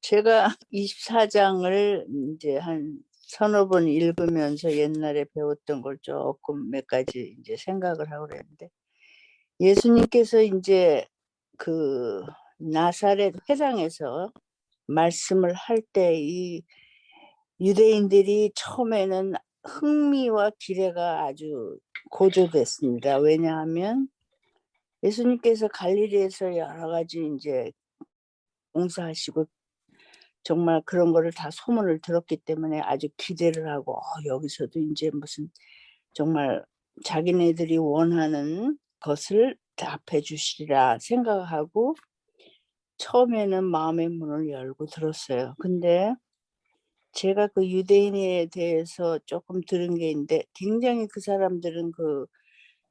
제가 24장을 인제 한 서너 번 읽으면서 옛날에 배웠던 걸 쪼끔 몇 가지 인제 생각을 하고 그랬는데, 예수님께서 인제 그 나사렛 회당에서 말씀을 할 때 이 유대인들이 처음에는 흥미와 기대가 아주 고조됐습니다. 왜냐하면 예수님께서 갈릴리에서 여러 가지 인제 봉사하시고 정말 그런 거를 다 소문을 들었기 때문에 아주 기대를 하고, 여기서도 인제 무슨 정말 자기네들이 원하는 것을 답해 주시리라 생각하고 처음에는 마음의 문을 열고 들었어요. 근데 제가 그 유대인에 대해서 쪼끔 들은 게 있는데, 굉장히 그 사람들은 그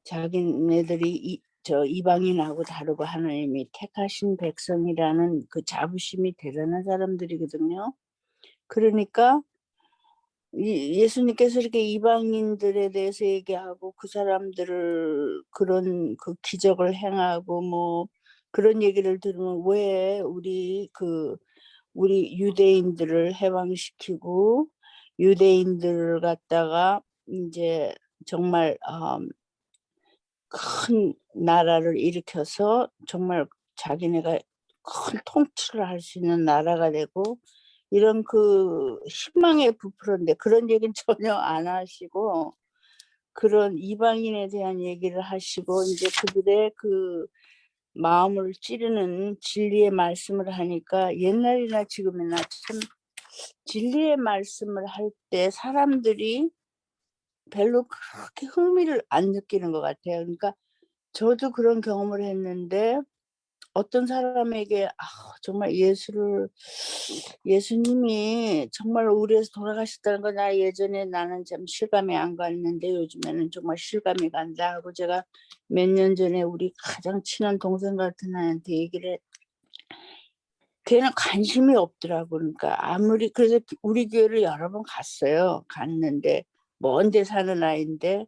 자기네들이 이방인하고 다르고 하나님이 택하신 백성이라는 그 자부심이 대단한 사람들이거든요. 그러니까 예수님께서 이렇게 이방인들에 대해서 얘기하고 그 사람들을 그런 그 기적을 행하고 뭐 그런 얘기를 들으면, 왜 우리 유대인들을 해방시키고 유대인들을 갖다가 인제 정말 큰 나라를 일으켜서 정말 자기네가 큰 통치를 할 수 있는 나라가 되고 이런 그 희망에 부풀었는데, 그런 얘기는 전혀 안 하시고 그런 이방인에 대한 얘기를 하시고 인제 그들의 그 마음을 찌르는 진리의 말씀을 하니까, 옛날이나 지금이나 참 진리의 말씀을 할 때 사람들이 별로 그렇게 흥미를 안 느끼는 것 같아요. 그러니까 저도 그런 경험을 했는데, 어떤 사람에게 정말 예수님이 정말 우리에서 돌아가셨다는 거, 나 예전에 나는 참 실감이 안 갔는데 요즘에는 정말 실감이 간다 하고, 제가 몇 년 전에 우리 가장 친한 동생 같은 애한테 얘기를 걔는 관심이 없더라고. 그러니까 아무리 그래서 우리 교회를 여러 번 갔어요. 갔는데 먼 데 사는 아이인데,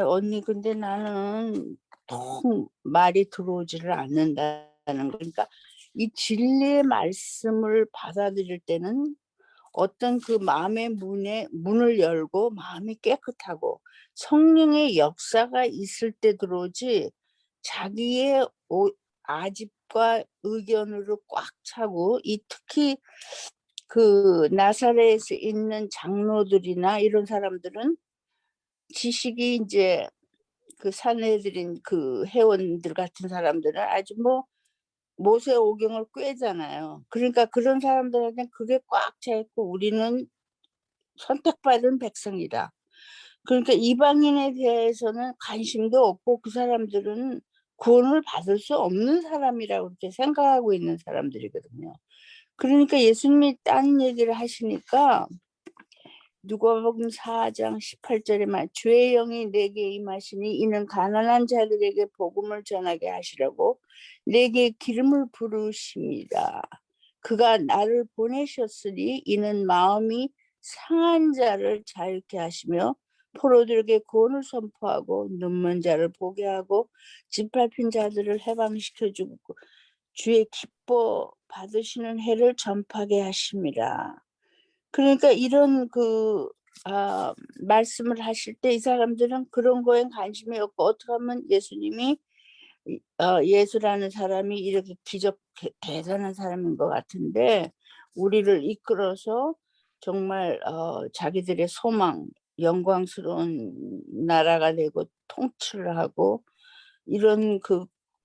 언니 근데 나는 통 말이 들어오지를 않는다.'는 거. 그러니까 이 진리의 말씀을 받아들일 때는 어떤 그 마음의 문을 열고 마음이 깨끗하고 성령의 역사가 있을 때 들어오지, 자기의 아집과 의견으로 꽉 차고, 특히 그 나사렛에 있는 장로들이나 이런 사람들은 지식이 인제 그 사내들인 그 회원들 같은 사람들은 아주 뭐 모세오경을 꿰잖아요. 그러니까 그런 사람들한테는 그게 꽉 차 있고, 우리는 선택받은 백성이다. 그러니까 이방인에 대해서는 관심도 없고 그 사람들은 구원을 받을 수 없는 사람이라고 그렇게 생각하고 있는 사람들이거든요. 그러니까 예수님이 딴 얘기를 하시니까, 누가복음 4장 18절에 주의 영이 내게 임하시니 이는 가난한 자들에게 복음을 전하게 하시려고 내게 기름을 부으심이라. 그가 나를 보내셨으니 이는 마음이 상한 자를 자유케 하시며 포로들에게 구원을 선포하고 눈먼 자를 보게 하고 짓밟힌 자들을 해방시켜 주고 주의 기뻐 받으시는 해를 전파하게 하심이라. 그러니까 이런 말씀을 하실 때 이 사람들은 그런 거엔 관심이 없고, 어떻게 하면 예수님이 예수라는 사람이 이렇게 대단한 사람인 것 같은데 우리를 이끌어서 정말 자기들의 소망, 영광스러운 나라가 되고 통치를 하고, 이런 그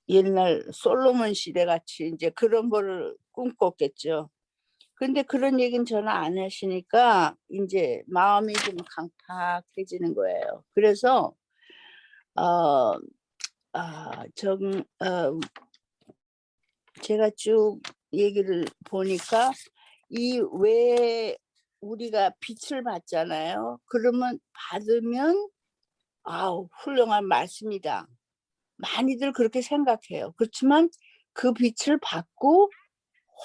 옛날 솔로몬 시대 같이 이제 그런 거를 꿈꿨겠죠. 근데 그런 얘기는 전혀 안 하시니까 인제 마음이 좀 강팍해지는 거예요. 그래서 어 정 제가 쭉 얘기를 보니까, 이 왜 우리가 빛을 받잖아요. 그러면 받으면 '아우 훌륭한 말씀이다.' 많이들 그렇게 생각해요. 그렇지만 그 빛을 받고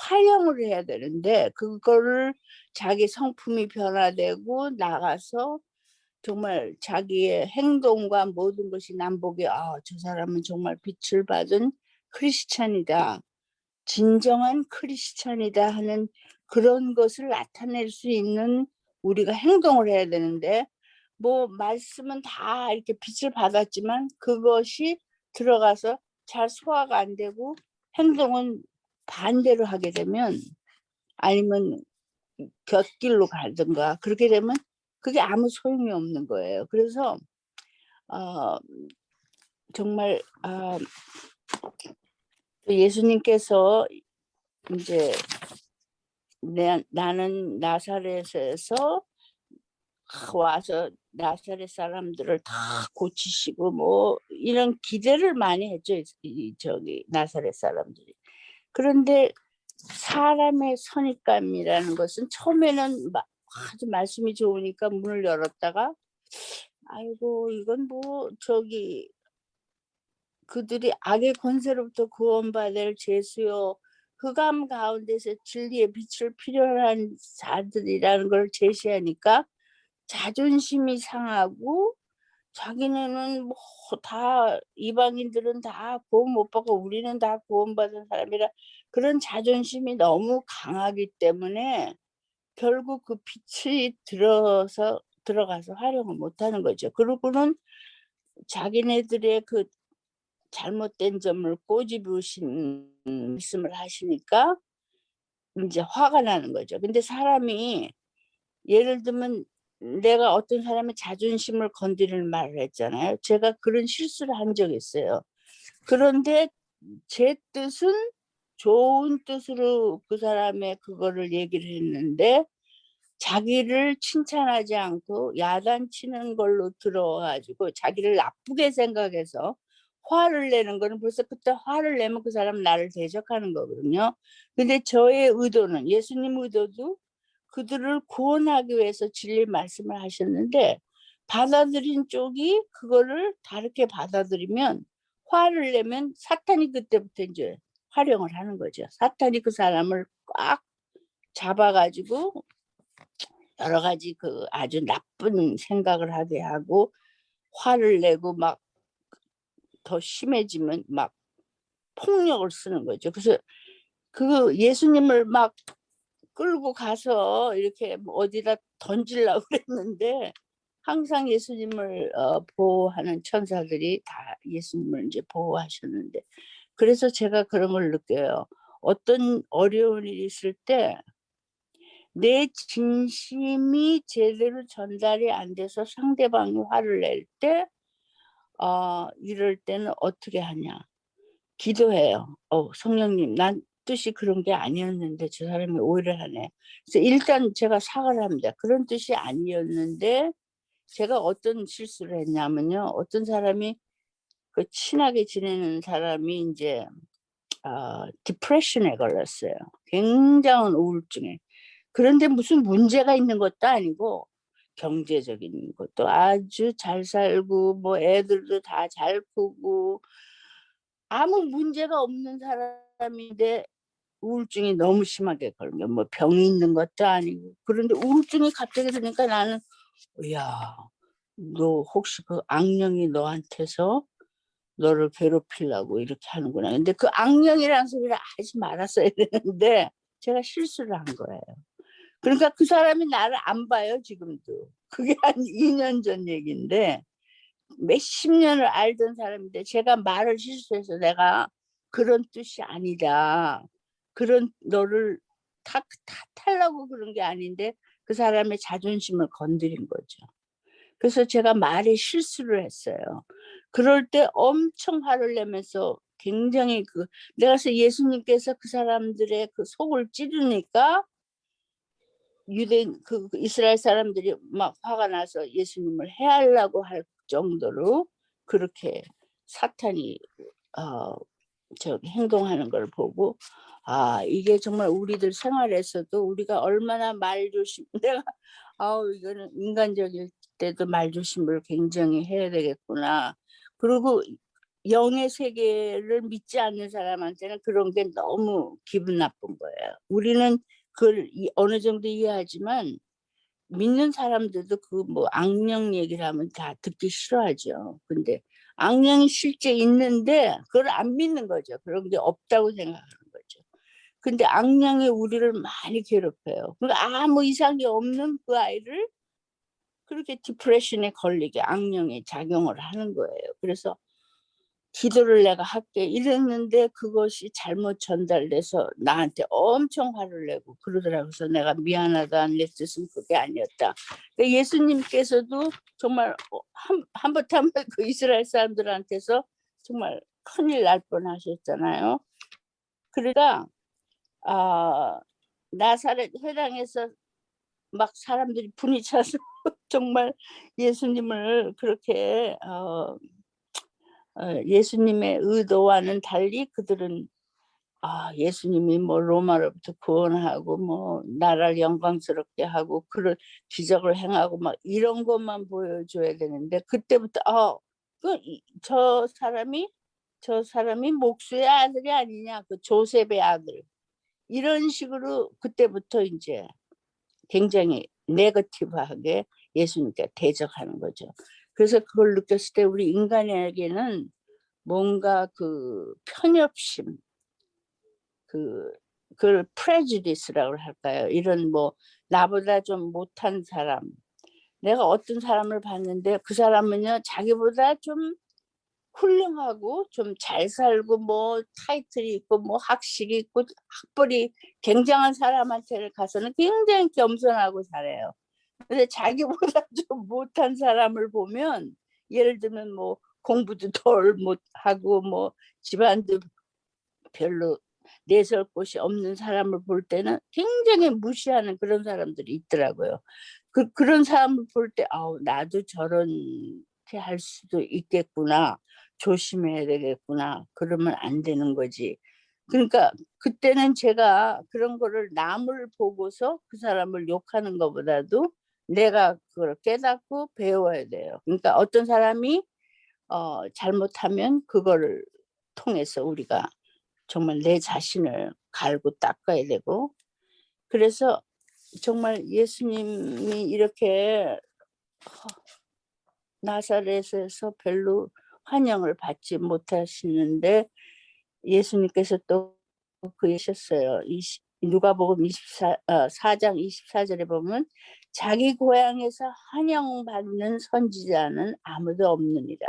활용을 해야 되는데, 그거를 자기 성품이 변화되고 나가서 정말 자기의 행동과 모든 것이 남 보기에 '아 저 사람은 정말 빛을 받은 크리스찬이다.' 진정한 크리스찬이다 하는 그런 것을 나타낼 수 있는 우리가 행동을 해야 되는데, 뭐 말씀은 다 이렇게 빛을 받았지만 그것이 들어가서 잘 소화가 안 되고 행동은 반대로 하게 되면, 아니면 곁길로 가든가 그렇게 되면 그게 아무 소용이 없는 거예요. 그래서 정말 예수님께서 이제 나는 나사렛에서 와서 나사렛 사람들을 다 고치시고 뭐 이런 기대를 많이 했죠, 저기 나사렛 사람들이. 그런데 사람의 선입감이라는 것은 처음에는 아주 말씀이 좋으니까 문을 열었다가, 아이고 이건 뭐 저기 그들이 악의 권세로부터 구원받을 죄수요 흑암 가운데서 진리의 빛을 필요한 자들이라는 걸 제시하니까 자존심이 상하고, 자기네는 뭐 다 이방인들은 다 구원 못 받고 우리는 다 구원받은 사람이라 그런 자존심이 너무 강하기 때문에 결국 그 빛이 들어가서 활용을 못하는 거죠. 그러고는 자기네들의 그 잘못된 점을 꼬집으신 말씀을 하시니까 이제 화가 나는 거죠. 근데 사람이 예를 들면 내가 어떤 사람의 자존심을 건드리는 말을 했잖아요. 제가 그런 실수를 한 적이 있어요. 그런데 제 뜻은 좋은 뜻으로 그 사람의 그거를 얘기를 했는데, 자기를 칭찬하지 않고 야단치는 걸로 들어가지고 자기를 나쁘게 생각해서 화를 내는 거는, 벌써 그때 화를 내면 그 사람 나를 대적하는 거거든요. 근데 저의 의도는, 예수님 의도도 그들을 구원하기 위해서 진리 말씀을 하셨는데, 받아들인 쪽이 그거를 다르게 받아들이면, 화를 내면 사탄이 그때부터 이제 활용을 하는 거죠. 사탄이 그 사람을 꽉 잡아가지고 여러 가지 그 아주 나쁜 생각을 하게 하고, 화를 내고 막 더 심해지면 막 폭력을 쓰는 거죠. 그래서 그 예수님을 막 끌고 가서 이렇게 어디다 던지려고 그랬는데, 항상 예수님을 보호하는 천사들이 다 예수님을 이제 보호하셨는데, 그래서 제가 그런 걸 느껴요. 어떤 어려운 일이 있을 때 내 진심이 제대로 전달이 안 돼서 상대방이 화를 낼 때, 이럴 때는 어떻게 하냐? 기도해요. 성령님, 난 뜻이 그런 게 아니었는데 저 사람이 오해를 하네. 그래서 일단 제가 사과를 합니다. 그런 뜻이 아니었는데 제가 어떤 실수를 했냐면요. 어떤 사람이, 그 친하게 지내는 사람이 이제 디프레션에 걸렸어요. 굉장한 우울증에. 그런데 무슨 문제가 있는 것도 아니고 경제적인 것도 아주 잘 살고 뭐 애들도 다 잘 크고 아무 문제가 없는 사람인데 우울증이 너무 심하게 걸면, 뭐 병이 있는 것도 아니고. 그런데 우울증이 갑자기 드니까 나는, 야, 너 혹시 그 악령이 너한테서 너를 괴롭히려고 이렇게 하는구나. 근데 그 악령이라는 소리를 하지 말았어야 되는데 제가 실수를 한 거예요. 그러니까 그 사람이 나를 안 봐요, 지금도. 그게 한 2년 전 얘기인데, 몇십 년을 알던 사람인데 제가 말을 실수해서, 내가 그런 뜻이 아니다, 그런 너를 탓하려고 그런 게 아닌데 그 사람의 자존심을 건드린 거죠. 그래서 제가 말에 실수를 했어요. 그럴 때 엄청 화를 내면서 굉장히 내가 그래서 예수님께서 그 사람들의 그 속을 찌르니까 유대인 이스라엘 사람들이 막 화가 나서 예수님을 해하려고 할 정도로 그렇게 사탄이 저기 행동하는 걸 보고, 이게 정말 우리들 생활에서도 우리가 얼마나 말조심 내가 이거는 인간적일 때도 말조심을 굉장히 해야 되겠구나. 그리고 영의 세계를 믿지 않는 사람한테는 그런 게 너무 기분 나쁜 거예요. 우리는 그걸 어느 정도 이해하지만 믿는 사람들도 그 뭐 악령 얘기를 하면 다 듣기 싫어하죠. 근데 악령이 실제 있는데 그걸 안 믿는 거죠. 그런 게 없다고 생각하는 거죠. 근데 악령이 우리를 많이 괴롭혀요. 그러니까 아무 이상이 없는 그 아이를 그렇게 디프레션에 걸리게 악령이 작용을 하는 거예요. 그래서 기도를 내가 할게 이랬는데 그것이 잘못 전달돼서 나한테 엄청 화를 내고 그러더라고요. 그래서 내가 미안하다, 내 뜻은 그게 아니었다. 그러니까 예수님께서도 정말 한번한번 그 이스라엘 사람들한테서 정말 큰일 날 뻔하셨잖아요. 그러니까 나사렛 회당에서 막 사람들이 분이 차서 정말 예수님을 그렇게 예수님의 의도와는 달리 그들은 예수님이 뭐 로마로부터 구원하고 뭐 나라를 영광스럽게 하고 그런 기적을 행하고 막 이런 것만 보여줘야 되는데 그때부터 저 사람이 목수의 아들이 아니냐, 그 조셉의 아들, 이런 식으로 그때부터 이제 굉장히 네거티브하게 예수님께 대적하는 거죠. 그래서 그걸 느꼈을 때 우리 인간에게는 뭔가 그 편협심, 그걸 프레주디스라고 할까요? 이런 뭐 나보다 좀 못한 사람, 내가 어떤 사람을 봤는데 그 사람은요 자기보다 좀 훌륭하고 좀 잘 살고 뭐 타이틀이 있고 뭐 학식이 있고 학벌이 굉장한 사람한테 가서는 굉장히 겸손하고 잘해요. 근데 자기보다 좀 못한 사람을 보면 예를 들면 뭐 공부도 덜 못하고 뭐 집안도 별로 내세울 곳이 없는 사람을 볼 때는 굉장히 무시하는 그런 사람들이 있더라고요. 그런 사람을 볼 때 나도 저렇게 할 수도 있겠구나. 조심해야 되겠구나. 그러면 안 되는 거지. 그러니까 그때는 제가 그런 거를 남을 보고서 그 사람을 욕하는 것보다도 내가 그걸 깨닫고 배워야 돼요. 그러니까 어떤 사람이 잘못하면 그거를 통해서 우리가 정말 내 자신을 갈고 닦아야 되고, 그래서 정말 예수님이 이렇게 나사렛에서 별로 환영을 받지 못하시는데 예수님께서 또 그러셨어요. 누가복음 4장 24절에 보면 자기 고향에서 환영받는 선지자는 아무도 없느니라.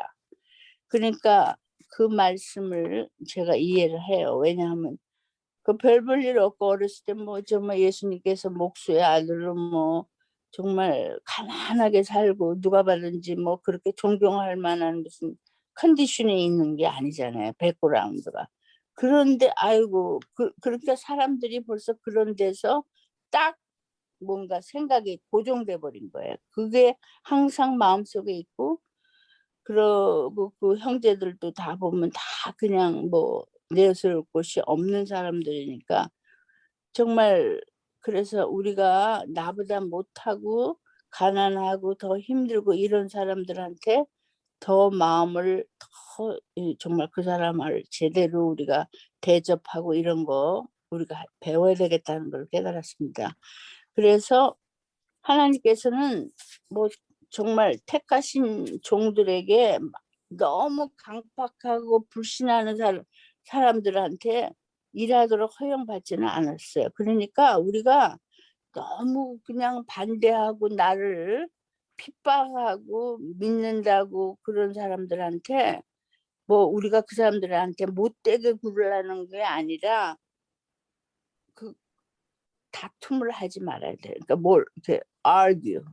그러니까 그 말씀을 제가 이해를 해요. 왜냐하면 그 별 볼 일 없고 어렸을 때 뭐 정말 예수님께서 목수의 아들로 뭐 정말 가난하게 살고 누가 봐든지 뭐 그렇게 존경할 만한 무슨 컨디션이 있는 게 아니잖아요. 백그라운드가. 그런데 아이고 그러니까 사람들이 벌써 그런 데서 딱 뭔가 생각이 고정돼 버린 거예요. 그게 항상 마음속에 있고, 그러고 그 형제들도 다 보면 다 그냥 뭐 내세울 곳이 없는 사람들이니까 정말, 그래서 우리가 나보다 못하고 가난하고 더 힘들고 이런 사람들한테 더 마음을 정말 그 사람을 제대로 우리가 대접하고 이런 거 우리가 배워야 되겠다는 걸 깨달았습니다. 그래서 하나님께서는 뭐 정말 택하신 종들에게 너무 강팍하고 불신하는 사람들한테 일하도록 허용받지는 않았어요. 그러니까 우리가 너무 그냥 반대하고 나를 핍박하고 믿는다고 그런 사람들한테 뭐 우리가 그 사람들한테 못되게 굴으라는 게 아니라 그 다툼을 하지 말아야 돼. 그러니까 뭘 이렇게 argue,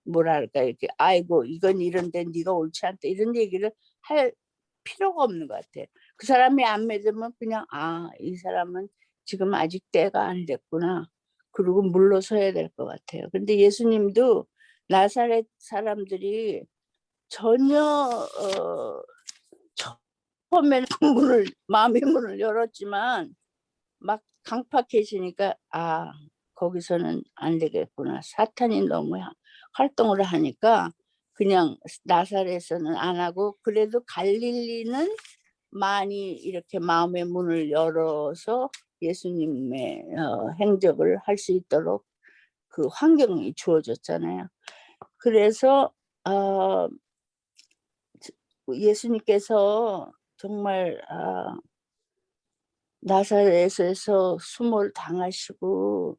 뭐랄까 이렇게 아이고 이건 이런데 네가 옳지 않다 이런 얘기를 할 필요가 없는 것 같아. 그 사람이 안 믿으면 그냥 이 사람은 지금 아직 때가 안 됐구나. 그리고 물러서야 될 것 같아요. 근데 예수님도 나사렛 사람들이 전혀 처음에는 마음의 문을 열었지만 막 강팍해지니까 거기서는 안 되겠구나. 사탄이 너무 활동을 하니까 그냥 나사렛에서는 안 하고, 그래도 갈릴리는 많이 이렇게 마음의 문을 열어서 예수님의 행적을 할 수 있도록 그 환경이 주어졌잖아요. 그래서 예수님께서 정말 나사렛에서 수모를 당하시고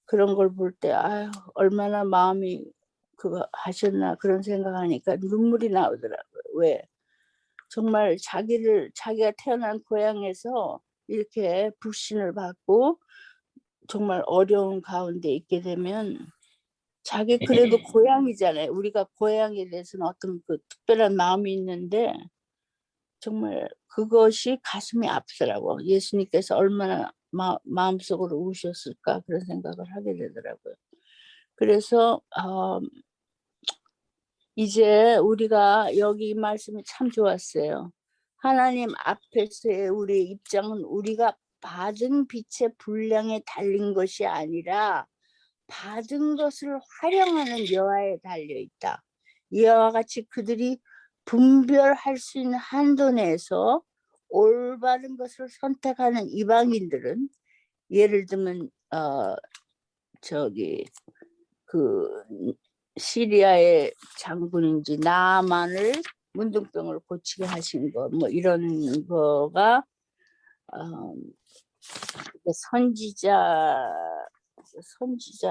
그런 걸 볼 때 아유 얼마나 마음이 그거 하셨나 그런 생각하니까 눈물이 나오더라고요. 왜? 정말 자기가 태어난 고향에서 이렇게 불신을 받고 정말 어려운 가운데 있게 되면 자기 그래도 고향이잖아요. 우리가 고향에 대해서는 어떤 그 특별한 마음이 있는데 정말 그것이 가슴이 아프더라고. 예수님께서 얼마나 마음속으로 우셨을까 그런 생각을 하게 되더라고요. 그래서 이제 우리가 여기 이 말씀이 참 좋았어요. 하나님 앞에서의 우리의 입장은 우리가 받은 빛의 분량에 달린 것이 아니라 받은 것을 활용하는 여하에 달려 있다. 이와 같이 그들이 분별할 수 있는 한도 내에서 올바른 것을 선택하는 이방인들은 예를 들면 저기 그 시리아의 장군인지 나아만을 문둥병을 고치게 하신 거 뭐 이런 거가 선지자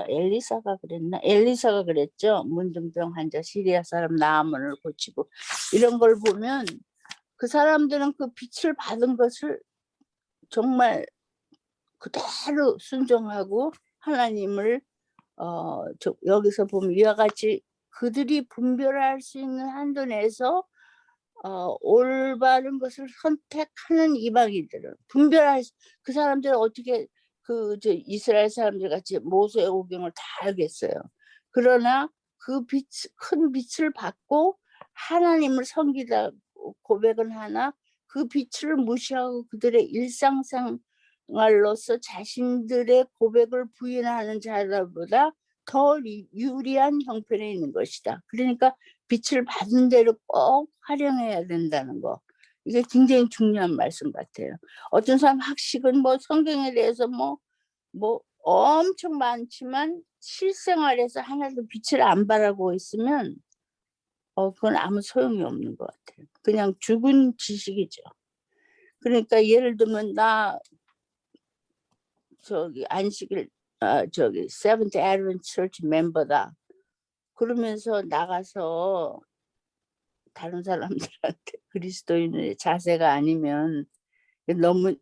엘리사가 그랬나? 엘리사가 그랬죠. 문둥병 환자 시리아 사람 나아만을 고치고 이런 걸 보면 그 사람들은 그 빛을 받은 것을 정말 그대로 순종하고 하나님을 여기서 보면 이와 같이 그들이 분별할 수 있는 한도 내에서 올바른 것을 선택하는 이방인들은 그 사람들은 어떻게 이스라엘 사람들 같이 모세의 오경을 다 알겠어요. 그러나 큰 빛을 받고 하나님을 섬기다 고백은 하나 그 빛을 무시하고 그들의 일상생활로서 자신들의 고백을 부인하는 자들보다 더 유리한 형편에 있는 것이다. 그러니까 빛을 받은 대로 꼭 활용해야 된다는 거. 이게 굉장히 중요한 말씀 같아요. 어떤 사람 학식은 뭐 성경에 대해서 뭐 엄청 많지만 실생활에서 하나도 빛을 안 발하고 있으면 그건 아무 소용이 없는 것 같아요. 그냥 죽은 지식이죠. 그러니까 예를 들면 나 안식일 Seventh Adventist Church 멤버다. 그러면서 나가서 다른 사람들한테 그리스도인의 자세가 아니면 너무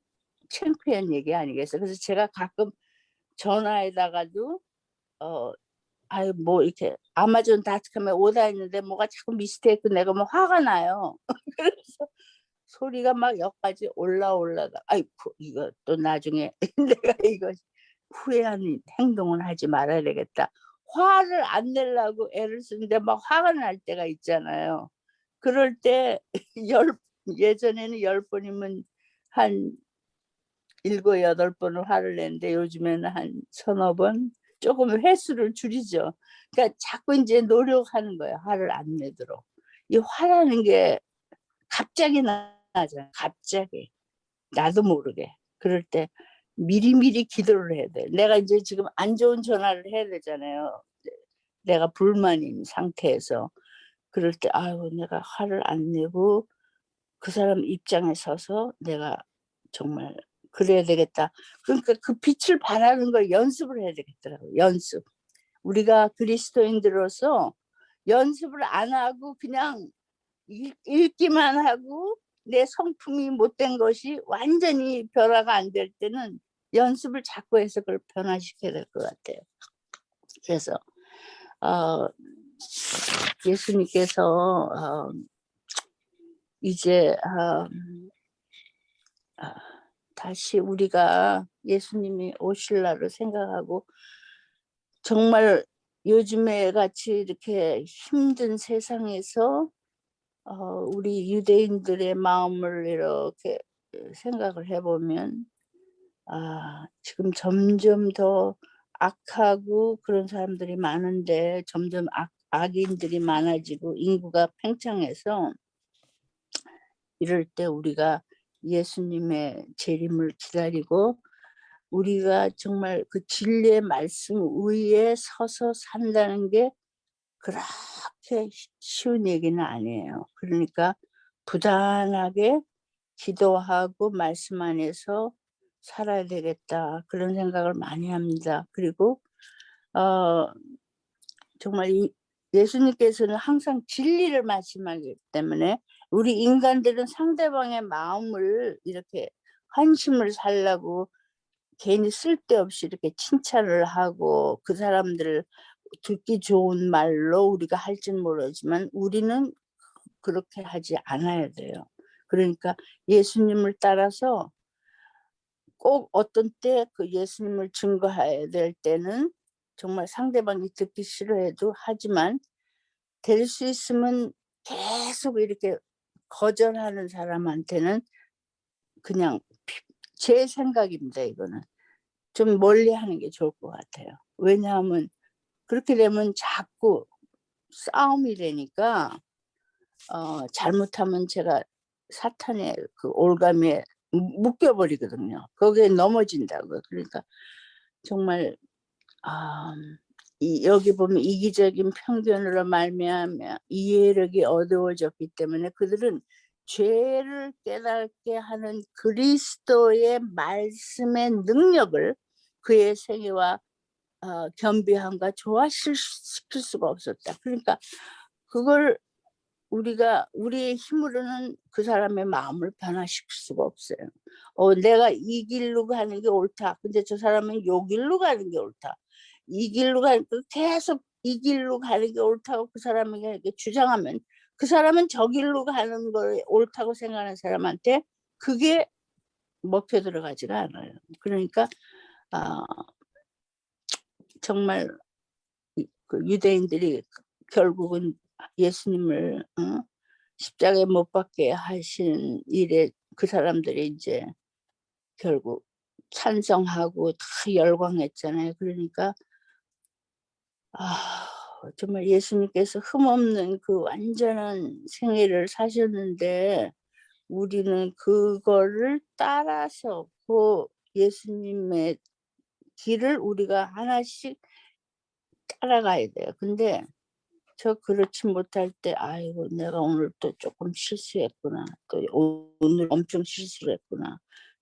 창피한 얘기 아니겠어요? 그래서 제가 가끔 전화에다가도 뭐 이렇게 아마존닷컴에 오다 있는데 뭐가 자꾸 미스테이크 내가 뭐 화가 나요. 그래서 소리가 막 여기까지 올라다가 아이고 이거 또 나중에 내가 이거 후회하는 행동을 하지 말아야 되겠다. 화를 안 내려고 애를 쓰는데 막 화가 날 때가 있잖아요. 그럴 때 예전에는 10번이면 한 7, 8번을 화를 내는데 요즘에는 한 1~2번 조금 횟수를 줄이죠. 그러니까 자꾸 이제 노력하는 거예요. 화를 안 내도록. 이 화라는 게 갑자기 나잖아요. 갑자기 나도 모르게. 그럴 때 미리미리 기도를 해야 돼. 내가 이제 지금 안 좋은 전화를 해야 되잖아요. 내가 불만인 상태에서. 그럴 때 아유 내가 화를 안 내고 그 사람 입장에 서서 내가 정말 그래야 되겠다. 그러니까 그 빛을 발하는 걸 연습을 해야 되겠더라고요. 연습. 우리가 그리스도인들로서 연습을 안 하고 그냥 읽기만 하고 내 성품이 못된 것이 완전히 변화가 안 될 때는 연습을 자꾸 해서 그걸 변화시켜야 될 것 같아요. 그래서 예수님께서 이제 다시 우리가 예수님이 오실 날을 생각하고 정말 요즘에 같이 이렇게 힘든 세상에서 우리 유대인들의 마음을 이렇게 생각을 해보면 지금 점점 더 악하고 그런 사람들이 많은데 점점 악인들이 많아지고 인구가 팽창해서 이럴 때 우리가 예수님의 재림을 기다리고 우리가 정말 그 진리의 말씀 위에 서서 산다는 게 그렇게 쉬운 얘기는 아니에요. 그러니까 부단하게 기도하고 말씀 안에서 살아야 되겠다 그런 생각을 많이 합니다. 그리고 어 정말 예수님께서는 항상 진리를 말씀하기 때문에 우리 인간들은 상대방의 마음을 이렇게 환심을 살라고 괜히 쓸데없이 이렇게 칭찬을 하고 그 사람들을 듣기 좋은 말로 우리가 할진 모르지만 우리는 그렇게 하지 않아야 돼요. 그러니까 예수님을 따라서 꼭 어떤 때 그 예수님을 증거해야 될 때는 정말 상대방이 듣기 싫어해도 하지만 될 수 있으면 계속 이렇게 거절하는 사람한테는 그냥 제 생각입니다 이거는. 좀 멀리하는 게 좋을 것 같아요. 왜냐하면 그렇게 되면 자꾸 싸움이 되니까 잘못하면 제가 사탄의 그 올가미에 묶여 버리거든요. 거기에 넘어진다고요. 그러니까 정말 아 여기 보면 이기적인 편견으로 말미암아 이해력이 어두워졌기 때문에 그들은 죄를 깨닫게 하는 그리스도의 말씀의 능력을 그의 생애와 겸비함과 조화시킬 수가 없었다. 그러니까 그걸 우리의 힘으로는 그 사람의 마음을 변화시킬 수가 없어요. 내가 이 길로 가는 게 옳다. 근데 저 사람은 요 길로 가는 게 옳다. 이 길로 가는 계속 이 길로 가는 게 옳다고 그 사람에게 주장하면 그 사람은 저 길로 가는 걸 옳다고 생각하는 사람한테 그게 먹혀 들어가지가 않아요. 그러니까 아 정말 그 유대인들이 결국은 예수님을 십자가에 못 박게 하신 일에 그 사람들이 이제 결국 찬성하고 다 열광했잖아요. 그러니까 정말 예수님께서 흠없는 그 완전한 생애를 사셨는데 우리는 그거를 따라서 그 예수님의 길을 우리가 하나씩 따라가야 돼요. 근데 저 그렇지 못할 때 '아이고 내가 오늘 또 쪼끔 실수했구나. 또 오늘 엄청 실수를 했구나.'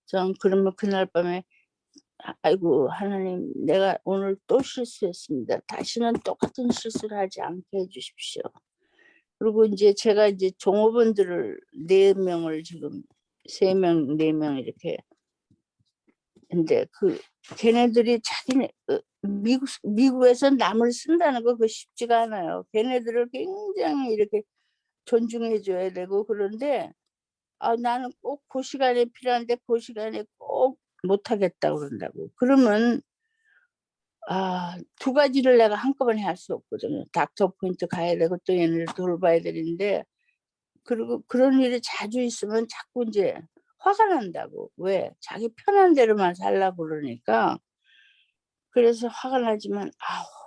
전 그러면 그날 밤에 '아이고 하나님 내가 오늘 또 실수했습니다. 다시는 똑같은 실수를 하지 않게 해 주십시오.' 그리고 인제 제가 이제 종업원들을 4 명을 지금 3 명, 4명 이렇게 근데 걔네들이 자기네 미국에서 남을 쓴다는 거 그거 쉽지가 않아요. 걔네들을 굉장히 이렇게 존중해 줘야 되고 그런데 나는 꼭 고 시간에 필요한데 고 시간에 꼭 못 하겠다 그런다고. 그러면 두 가지를 내가 한꺼번에 할 수 없거든요. 닥터 포인트 가야 되고 또 얘네를 돌봐야 되는데 그리고 그런 일이 자주 있으면 자꾸 인제 화가 난다고. 왜? 자기 편한 대로만 살라고 그러니까. 그래서 화가 나지만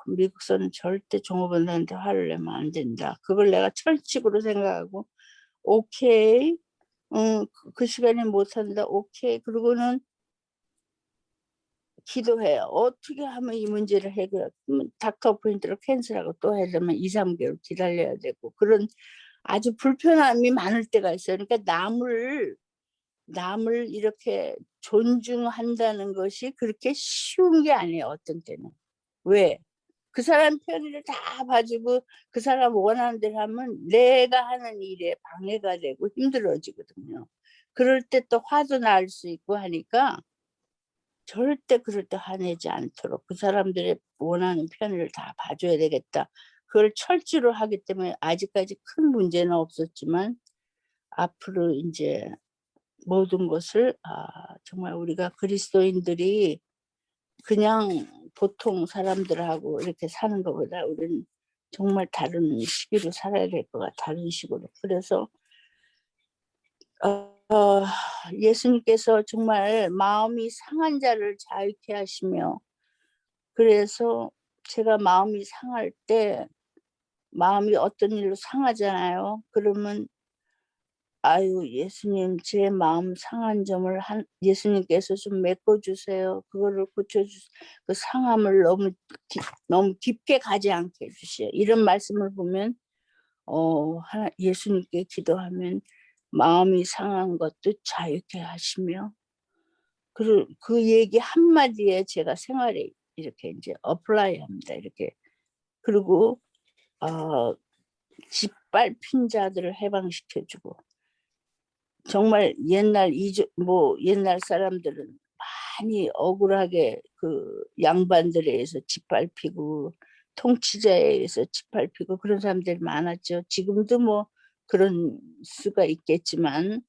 미국서는 절대 종업원들한테 화를 내면 안 된다. 그걸 내가 철칙으로 생각하고 '오케이. 그 시간에 못 한다. 오케이.' 그러고는 기도해요. 어떻게 하면 이 문제를 그러면 닥터 어포인트를 캔슬하고 또 하려면 2-3 개월 기다려야 되고 그런 아주 불편함이 많을 때가 있어요. 그러니까 남을 이렇게 존중한다는 것이 그렇게 쉬운 게 아니에요, 어떤 때는. 왜? 그 사람 편의를 다 봐 주고 그 사람 원하는 대로 하면 내가 하는 일에 방해가 되고 힘들어지거든요. 그럴 때 또 화도 날 수 있고 하니까 절대 그럴 때 화내지 않도록 '그 사람들의 원하는 편의를 다 봐 줘야 되겠다.' 그걸 철저로 하기 때문에 아직까지 큰 문제는 없었지만 앞으로 인제 모든 것을 정말 우리가 그리스도인들이 그냥 보통 사람들하고 이렇게 사는 것보다 우리는 정말 다른 시기로 살아야 될 것 다른 식으로. 그래서 예수님께서 정말 마음이 상한 자를 자유케 하시며 그래서 제가 마음이 상할 때 마음이 어떤 일로 상하잖아요. 그러면 "아유 예수님 제 마음 상한 점을 예수님께서 좀 메꿔 주세요. 그거를 고쳐 그 상함을 너무 깊게 가지 않게 해 주시오." 이런 말씀을 보면 하나 예수님께 기도하면 마음이 상한 것도 자유케 하시며 그 얘기 한마디에 제가 생활에 이렇게 이제 어플라이 합니다. 이렇게. 그리고 짓밟힌 자들을 해방시켜주고, 정말 옛날 사람들은 많이 억울하게 그 양반들에 의해서 짓밟히고 통치자에 의해서 짓밟히고 그런 사람들이 많았죠. 지금도 뭐 그런 수가 있겠지만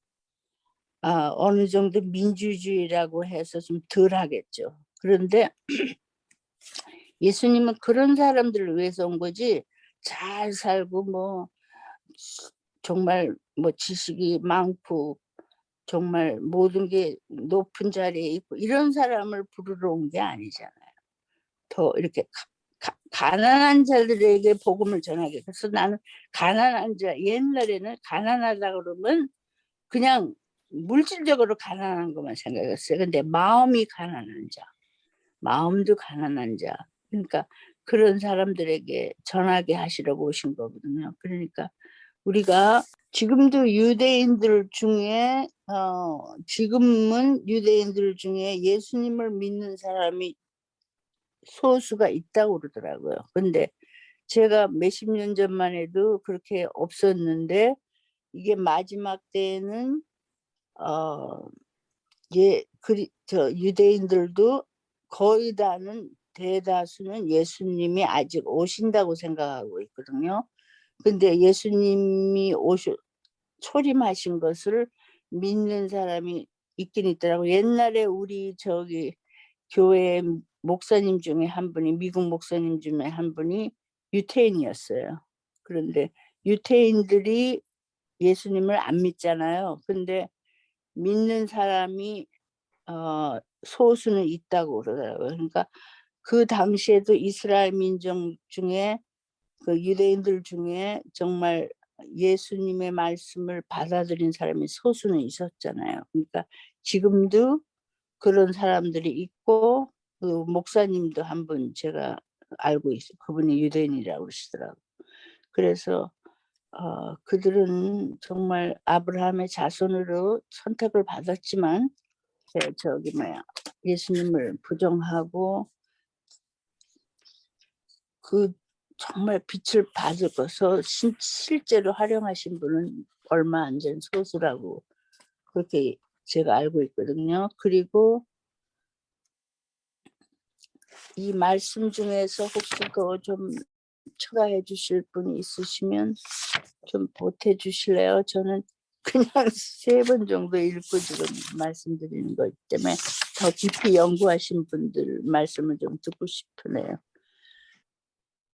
어느 정도 민주주의라고 해서 좀 덜 하겠죠. 그런데 예수님은 그런 사람들을 위해서 온 거지, 잘 살고 뭐 정말 뭐 지식이 많고 정말 모든 게 높은 자리에 있고 이런 사람을 부르러 온 게 아니잖아요. 더 이렇게 가난한 자들에게 복음을 전하게. 그래서 나는 옛날에는 가난하다 그러면 그냥 물질적으로 가난한 것만 생각했어요. 근데 마음이 가난한 자, 마음도 가난한 자, 그러니까 그런 사람들에게 전하게 하시려고 오신 거거든요. 그러니까 우리가 지금은 유대인들 중에 예수님을 믿는 사람이 소수가 있다고 그러더라고요. 근데 제가 몇십 년 전만 해도 그렇게 없었는데, 이게 마지막 때에는 유대인들도 거의 대다수는 예수님이 아직 오신다고 생각하고 있거든요. 근데 예수님이 초림하신 것을 믿는 사람이 있긴 있더라고요. 옛날에 우리 교회 목사님 중에 한 분이, 미국 목사님 중에 한 분이 유태인이었어요. 그런데 유태인들이 예수님을 안 믿잖아요. 근데 믿는 사람이 소수는 있다고 그러더라고요. 그러니까 그 당시에도 이스라엘 민족 중에 그 유대인들 중에 정말 예수님의 말씀을 받아들인 사람이 소수는 있었잖아요. 그러니까 지금도 그런 사람들이 있고, 그 목사님도 한 분 제가 알고 있어요. 그분이 유대인이라고 그러시더라고요. 그래서 그들은 정말 아브라함의 자손으로 선택을 받았지만 예수님을 부정하고 그 정말 빛을 받아서 실제로 활용하신 분은 얼마 안 된 소수라고 그렇게 제가 알고 있거든요. 그리고 이 말씀 중에서 혹시 더 좀 추가해 주실 분이 있으시면 좀 보태 주실래요? 저는 그냥 3번 정도 읽고 지금 말씀드리는 거기 때문에 더 깊이 연구하신 분들 말씀을 좀 듣고 싶으네요.